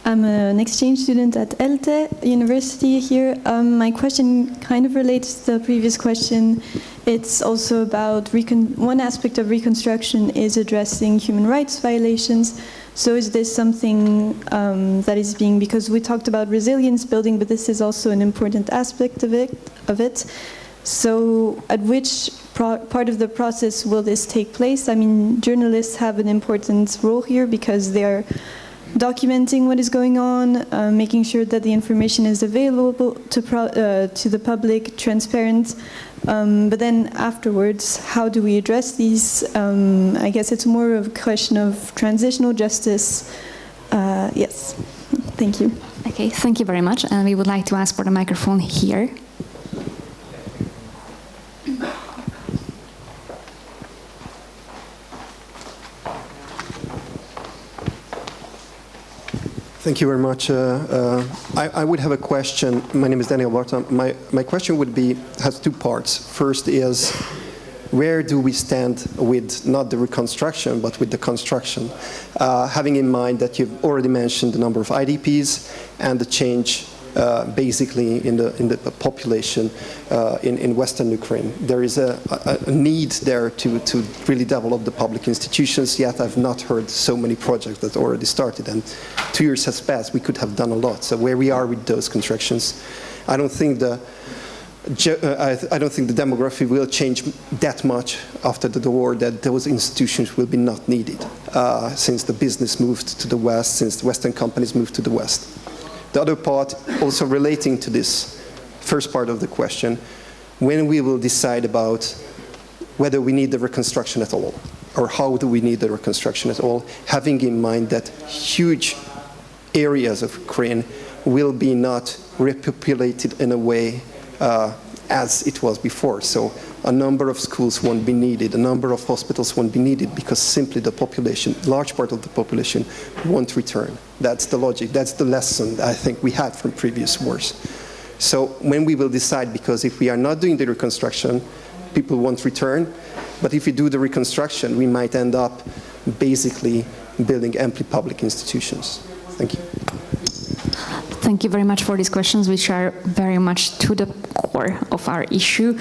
I'm an exchange student at ELTE University here. My question kind of relates to the previous question. It's also about one aspect of reconstruction is addressing human rights violations. So is this something that is being, because we talked about resilience building, but this is also an important aspect of it. So at which part of the process will this take place? I mean, journalists have an important role here because they're documenting what is going on, making sure that the information is available to the public, transparent. But then afterwards, how do we address these? I guess it's more of a question of transitional justice. Yes, thank you. Okay, thank you very much. And we would like to ask for the microphone here. Thank you very much. I would have a question. My name is Daniel Barta. My question has 2 parts. First is, where do we stand with not the reconstruction, but with the construction? Having in mind that you've already mentioned the number of IDPs and the change basically in the population in Western Ukraine. There is a need there to really develop the public institutions, yet I've not heard so many projects that already started, and 2 years has passed. We could have done a lot. So where we are with those constructions, I don't think the demography will change that much after the war, that those institutions will be not needed since the business moved to the West, since the Western companies moved to the West. The other part, also relating to this first part of the question, when we will decide about whether we need the reconstruction at all, or how do we need the reconstruction at all, having in mind that huge areas of Ukraine will be not repopulated in a way as it was before. So a number of schools won't be needed, a number of hospitals won't be needed, because simply the population, large part of the population, won't return. That's the logic, that's the lesson I think we had from previous wars. So when we will decide, because if we are not doing the reconstruction, people won't return, but if we do the reconstruction, we might end up basically building empty public institutions. Thank you. Thank you very much for these questions, which are very much to the core of our issue.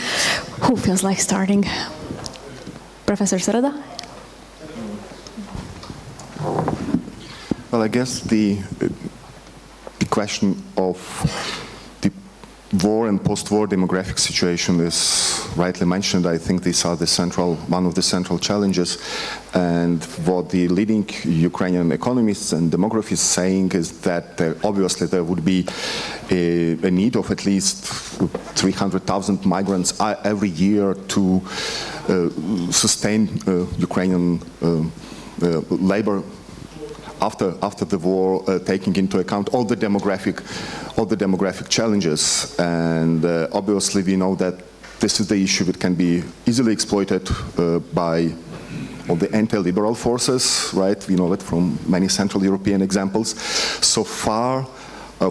Who feels like starting? Professor Sereda? Well, I guess the question of the war and post-war demographic situation is rightly mentioned. I think these are one of the central challenges. And what the leading Ukrainian economists and demographers saying is that obviously there would be a need of at least 300,000 migrants every year to sustain Ukrainian labor after the war, taking into account all the demographic challenges. And obviously we know that this is the issue that can be easily exploited by all the anti-liberal forces, right? We know that from many Central European examples. So far,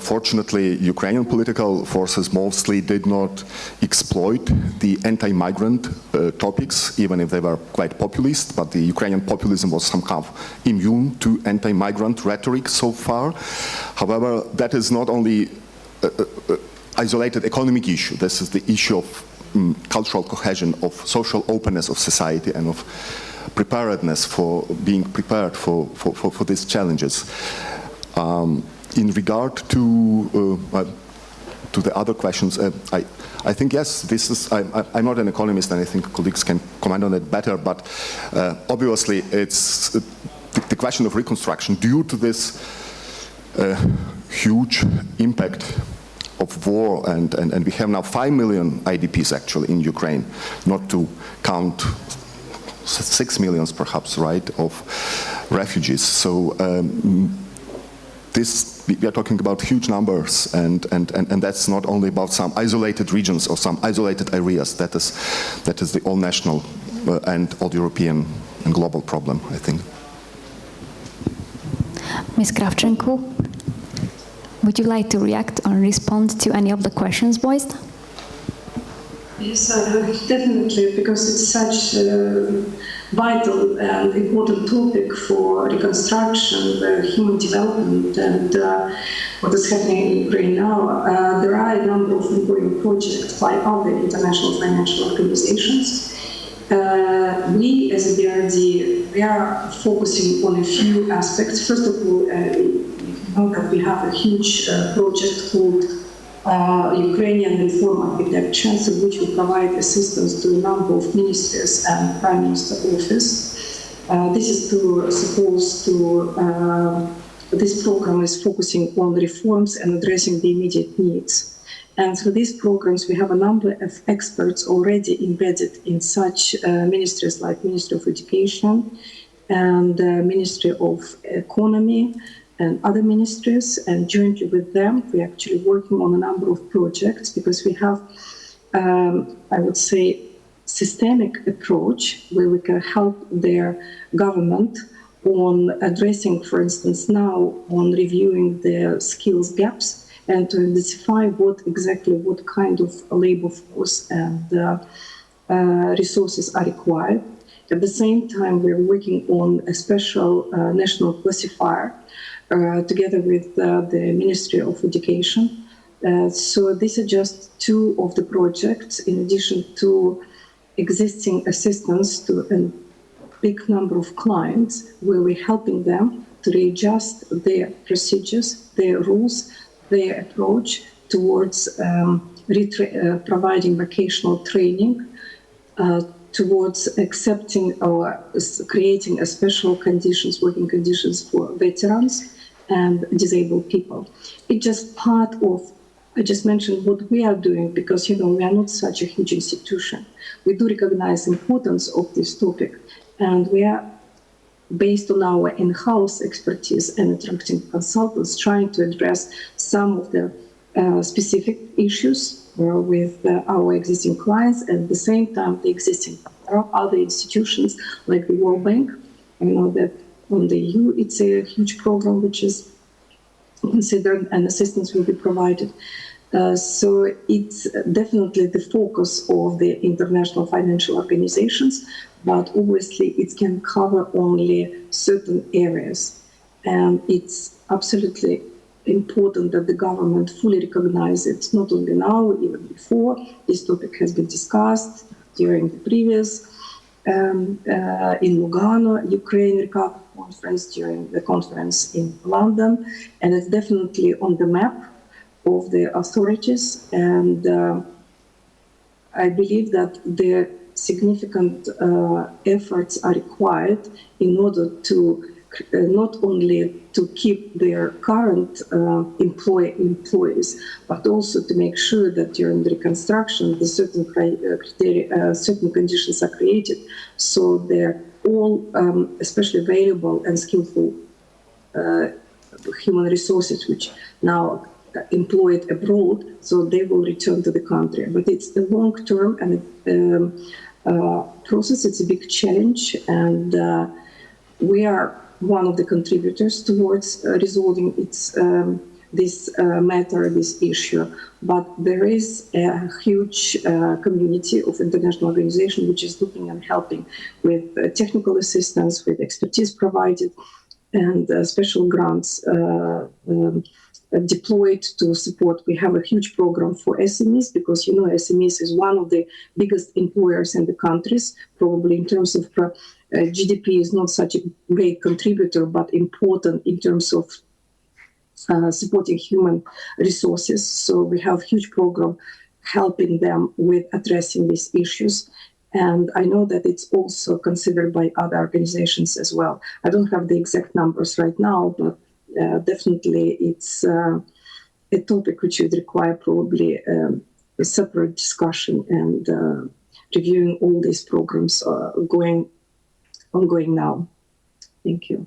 fortunately, Ukrainian political forces mostly did not exploit the anti-migrant topics, even if they were quite populist, but the Ukrainian populism was somehow immune to anti-migrant rhetoric so far. However, that is not only isolated economic issue, this is the issue of cultural cohesion, of social openness of society, and of preparedness for being prepared for these challenges. In regard to the other questions, I think yes, this is. I'm not an economist, and I think colleagues can comment on it better. But obviously, it's the question of reconstruction due to this huge impact of war, and we have now 5 million IDPs actually in Ukraine, not to count 6 million perhaps, right, of refugees. So we are talking about huge numbers, and that's not only about some isolated regions or some isolated areas. That is the all national and all European and global problem, I think. Ms. Kravchenko, would you like to react or respond to any of the questions voiced? Yes, definitely, because it's such a vital and important topic for reconstruction, human development, and what is happening in Ukraine now. There are a number of ongoing projects by other international financial organizations. We, as EBRD, we are focusing on a few aspects. First of all, you know that we have a huge project called Ukrainian Reform Architecture, so which will provide assistance to a number of ministries and Prime Minister office. This is this program is focusing on reforms and addressing the immediate needs. And through these programs, we have a number of experts already embedded in such ministries like Ministry of Education and Ministry of Economy, and other ministries, and jointly with them, we're actually working on a number of projects because we have, I would say, systemic approach where we can help their government on addressing, for instance, now on reviewing their skills gaps and to identify what kind of labor force and resources are required. At the same time, we're working on a special national classifier together with the Ministry of Education. So these are just two of the projects in addition to existing assistance to a big number of clients where we're helping them to readjust their procedures, their rules, their approach towards providing vocational training, towards accepting or creating a special conditions, working conditions for veterans and disabled people. It's just part of, I just mentioned what we are doing because, you know, we are not such a huge institution. We do recognize the importance of this topic, and we are, based on our in-house expertise and attracting consultants, trying to address some of the specific issues with our existing clients, and at the same time, the existing other institutions like the World Bank. I know that on the EU, it's a huge program which is considered and assistance will be provided. So it's definitely the focus of the international financial organizations, but obviously it can cover only certain areas. And it's absolutely important that the government fully recognize it, not only now, even before. This topic has been discussed during the previous in Lugano, Ukraine Recovery Conference, during the conference in London, and it's definitely on the map of the authorities. And I believe that the significant efforts are required in order to not only to keep their current employees, but also to make sure that during the reconstruction, the certain criteria, certain conditions are created, so they're all especially available and skillful human resources which now employed abroad, so they will return to the country. But it's a long-term and process. It's a big challenge, and we are one of the contributors towards resolving this matter, this issue. But there is a huge community of international organizations which is looking and helping with technical assistance, with expertise provided, and special grants deployed to support. We have a huge program for SMEs, because SMEs is one of the biggest employers in the countries. Probably in terms of GDP is not such a great contributor, but important in terms of supporting human resources. So we have a huge program helping them with addressing these issues. And I know that it's also considered by other organizations as well. I don't have the exact numbers right now, but definitely it's a topic which would require probably a separate discussion and reviewing all these programs ongoing now. Thank you.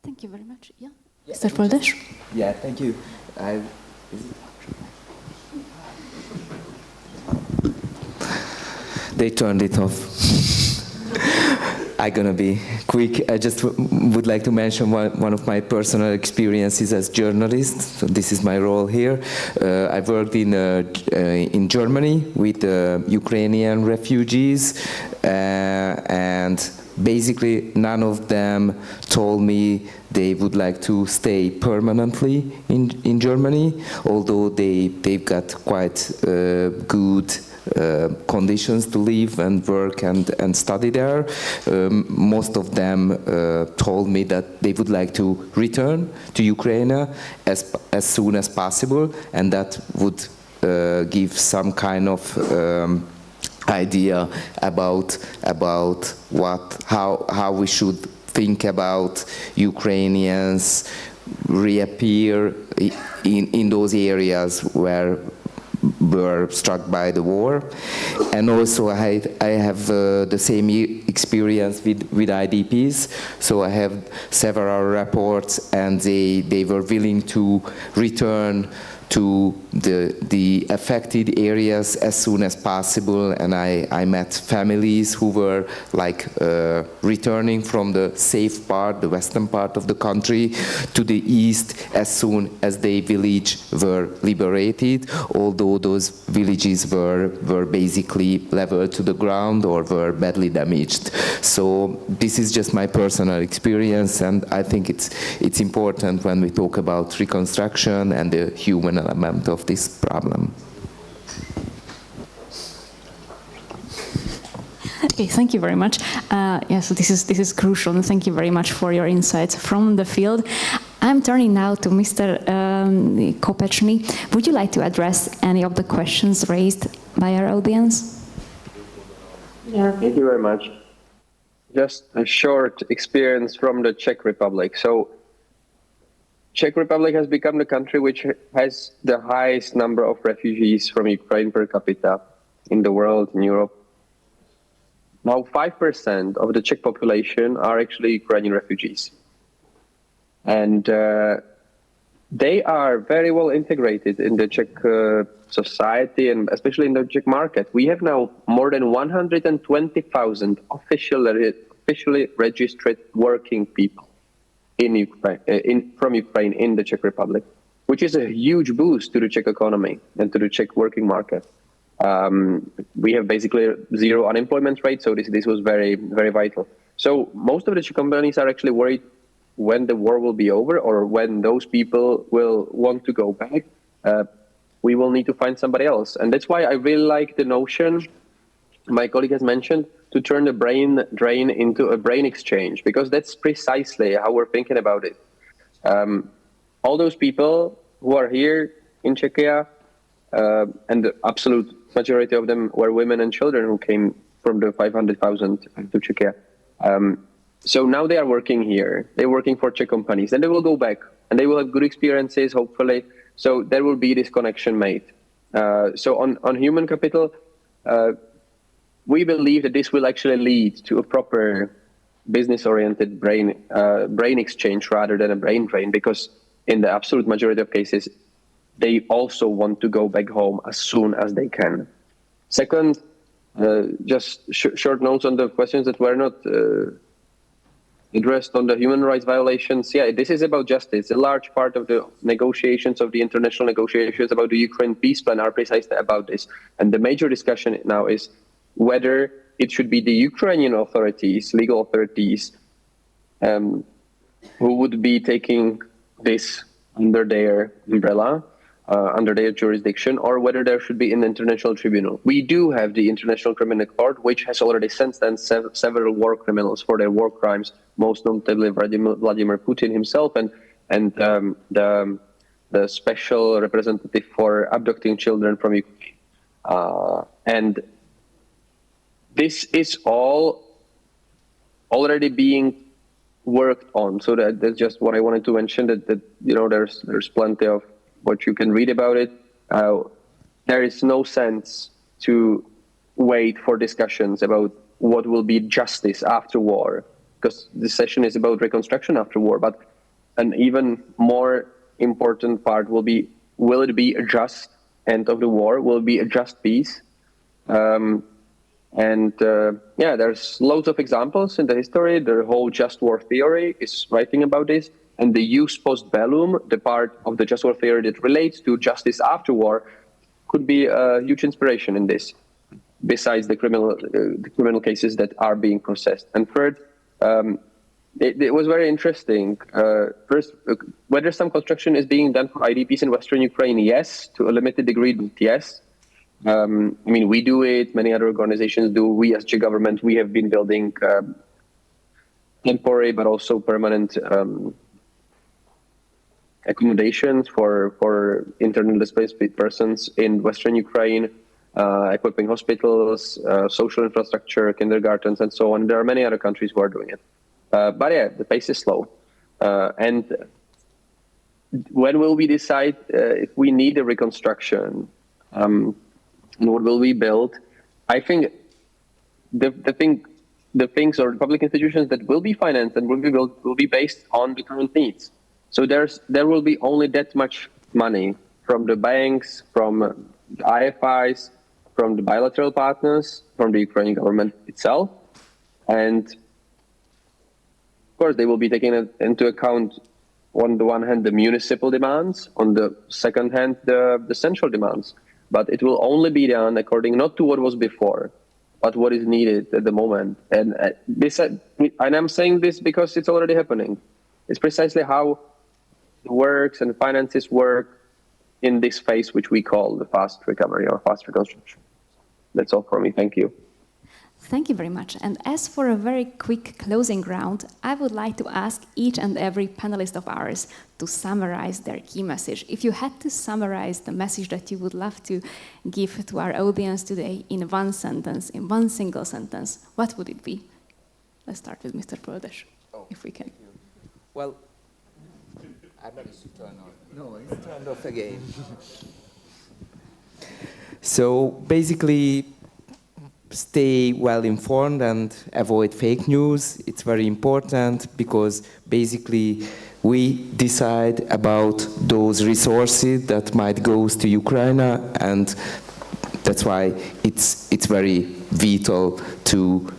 Thank you very much. Yeah. Mr. Földes? Yeah, thank you. They turned it off. I'm gonna be quick. I just would like to mention one of my personal experiences as journalist. So this is my role here. I worked in Germany with Ukrainian refugees, and basically none of them told me they would like to stay permanently in Germany, although they've got quite good conditions to live and work and study there. Most of them told me that they would like to return to Ukraine as soon as possible, and that would give some kind of idea about how we should think about Ukrainians reappear in those areas where were struck by the war. And also I have the same experience with IDPs, so I have several reports, and they were willing to return to the affected areas as soon as possible, and I met families who were like returning from the safe part, the western part of the country, to the east as soon as the village were liberated, although those villages were basically leveled to the ground or were badly damaged. So this is just my personal experience, and I think it's important when we talk about reconstruction and the human element of this problem. Okay, thank you very much. So this is crucial, and thank you very much for your insights from the field. I'm turning now to Mr. Kopečný. Would you like to address any of the questions raised by our audience? Yeah, thank you very much. Just a short experience from the Czech Republic. So Czech Republic has become the country which has the highest number of refugees from Ukraine per capita in the world, in Europe. Now 5% of the Czech population are actually Ukrainian refugees. And they are very well integrated in the Czech society, and especially in the Czech market. We have now more than 120,000 officially registered working people in Ukraine, from Ukraine in the Czech Republic, which is a huge boost to the Czech economy and to the Czech working market. We have basically zero unemployment rate, so this was very, very vital. So most of the Czech companies are actually worried when the war will be over, or when those people will want to go back, we will need to find somebody else. And that's why I really like the notion my colleague has mentioned, to turn the brain drain into a brain exchange, because that's precisely how we're thinking about it. All those people who are here in Czechia, and the absolute majority of them were women and children who came from the 500,000 to Czechia. So now they are working here. They're working for Czech companies, and they will go back, and they will have good experiences, hopefully. So there will be this connection made. So on human capital, we believe that this will actually lead to a proper business-oriented brain exchange rather than a brain drain, because in the absolute majority of cases, they also want to go back home as soon as they can. Second, just short notes on the questions that were not addressed on the human rights violations. Yeah, this is about justice. A large part of the negotiations, of the international negotiations about the Ukraine peace plan are precisely about this. And the major discussion now is whether it should be the Ukrainian authorities, legal authorities, who would be taking this under their umbrella, under their jurisdiction, or whether there should be an international tribunal. We do have the International Criminal Court, which has already sentenced several war criminals for their war crimes, most notably Vladimir Putin himself and the special representative for abducting children from Ukraine. And this is all already being worked on. So that's just what I wanted to mention, that you know, there's plenty of what you can read about it. There is no sense to wait for discussions about what will be justice after war, because this session is about reconstruction after war. But an even more important part will be, will it be a just end of the war? Will it be a just peace? Yeah, there's loads of examples in the history. The whole just war theory is writing about this. And the jus post bellum, the part of the just war theory that relates to justice after war, could be a huge inspiration in this, besides the criminal cases that are being processed. And third, it was very interesting. First, whether some construction is being done for IDPs in Western Ukraine, yes, to a limited degree, yes. I mean, we do it, many other organizations do. We as Czech government, we have been building temporary but also permanent accommodations for internally displaced persons in Western Ukraine, equipping hospitals, social infrastructure, kindergartens, and so on. There are many other countries who are doing it. But yeah, the pace is slow. And when will we decide if we need a reconstruction? And what will we build? I think the things or public institutions that will be financed and will be built will be based on the current needs. So there will be only that much money from the banks, from the IFIs, from the bilateral partners, from the Ukrainian government itself. And of course, they will be taking into account, on the one hand, the municipal demands, on the second hand, the central demands. But it will only be done according not to what was before, but what is needed at the moment. And I'm saying this because it's already happening. It's precisely how it works and finances work in this phase, which we call the fast recovery or fast reconstruction. That's all for me. Thank you. Thank you very much. And as for a very quick closing round, I would like to ask each and every panelist of ours to summarize their key message. If you had to summarize the message that you would love to give to our audience today in one sentence, in one single sentence, what would it be? Let's start with Mr. Földes, if we can. Well, I managed to turn on. No, it's turned off again. So basically, stay well informed and avoid fake news. It's very important because basically we decide about those resources that might go to Ukraine, and that's why it's very vital to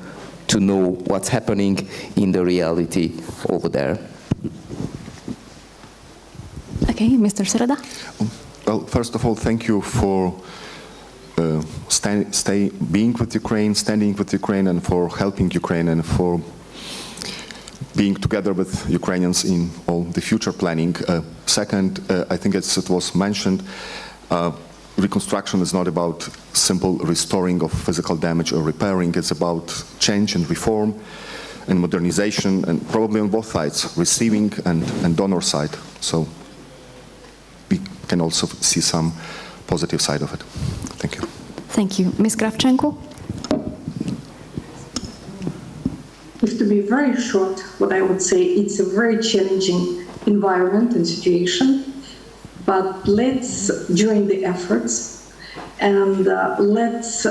know what's happening in the reality over there. Okay, Mr. Sereda. Well, first of all, thank you for being with Ukraine, standing with Ukraine, and for helping Ukraine, and for being together with Ukrainians in all the future planning. Second, I think as it was mentioned, reconstruction is not about simple restoring of physical damage or repairing. It's about change and reform and modernization, and probably on both sides, receiving and donor side. So we can also see some positive side of it. Thank you. Thank you. Ms. Kravchenko? If to be very short, what I would say, it's a very challenging environment and situation, but let's join the efforts and let's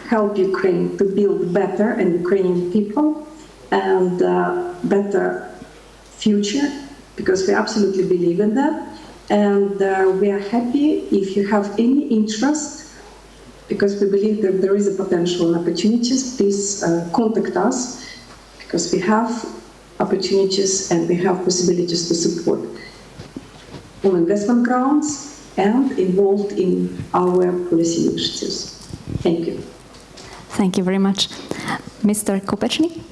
help Ukraine to build better and Ukrainian people and better future, because we absolutely believe in that. And we are happy if you have any interest, because we believe that there is a potential and opportunities. Please contact us, because we have opportunities and we have possibilities to support on investment grounds and involved in our policy initiatives. Thank you. Thank you very much. Mr. Kopečný?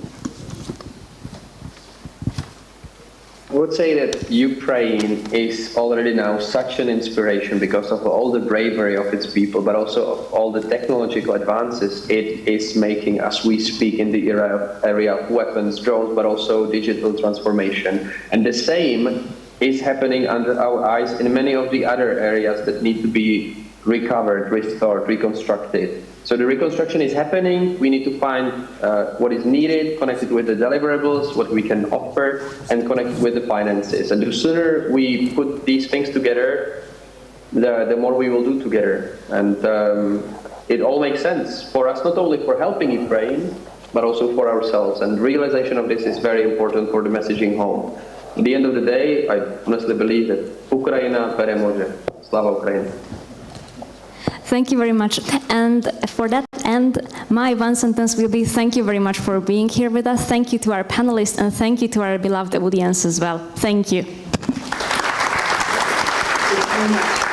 I would say that Ukraine is already now such an inspiration because of all the bravery of its people, but also of all the technological advances it is making as we speak in the area of weapons, drones, but also digital transformation. And the same is happening under our eyes in many of the other areas that need to be recovered, restored, reconstructed. So the reconstruction is happening. We need to find what is needed, connected with the deliverables, what we can offer, and connect with the finances. And the sooner we put these things together, the more we will do together. And it all makes sense for us, not only for helping Ukraine, but also for ourselves. And realization of this is very important for the messaging home. At the end of the day, I honestly believe that Ukrajina переможе. Slava Ukraini. Thank you very much. And for that end, my one sentence will be thank you very much for being here with us. Thank you to our panelists, and thank you to our beloved audience as well. Thank you. Thank you very much.